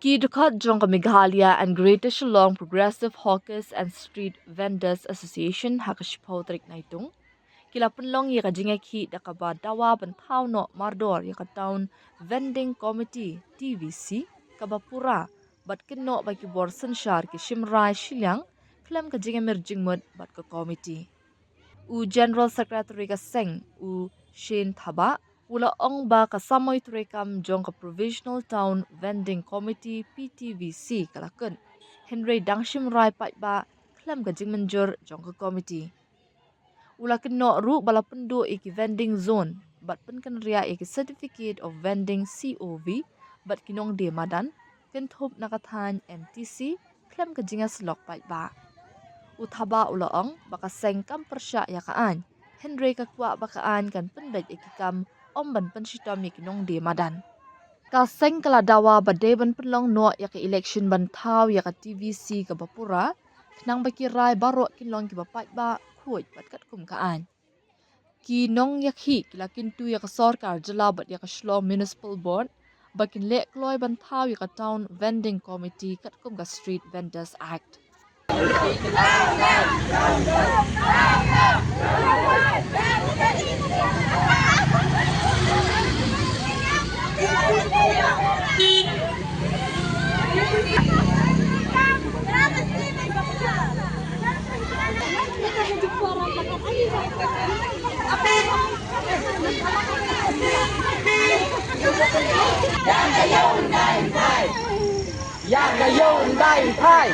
Kidukhat Jongka Meghalaya and Greater Shillong Progressive Hawkers and Street Vendors Association hakashpotrik naitung. Kila punlong yaka jingeki dakaba dawa bantao no mardor yaka town vending committee TVC kabapura bat kinno baki borsen shar ki shimrai shilyang klem ka jingamir jingmud bat ka committee. U General Secretary ka Seng u Shane Thaba ula ong ba kasamoy turekam jong ka Provisional Town Vending Committee PTVC kalakun Henry Dangshim Rai pai ba klem ka jingmanjur jong ka committee. Ula keno ru balapundu iki vending zone bat pen kan ria iki certificate of vending COV bat kinong de madan kenthop nakathan NTC klem ka jingas lok pai ba. Uthaba ulaong baka sengkam persya yakaan Henry kakwa bakaan kan pendaj ikikam omban penshitom yakinong de madan. Ka seng kala dawa badeban penlong no yaka election bantau yaka TVC ka bapura kenang baki rai baro kinlong ki bapai ba kuoj bat kat kum kaan. Kinong yakhi kila kintu yaka sorkar jala bat yaka Shillong Municipal Board bakin lek kloy bantau yaka Town Vending Committee kat kum ka Street Vendors Act. Yang gayung dai pai.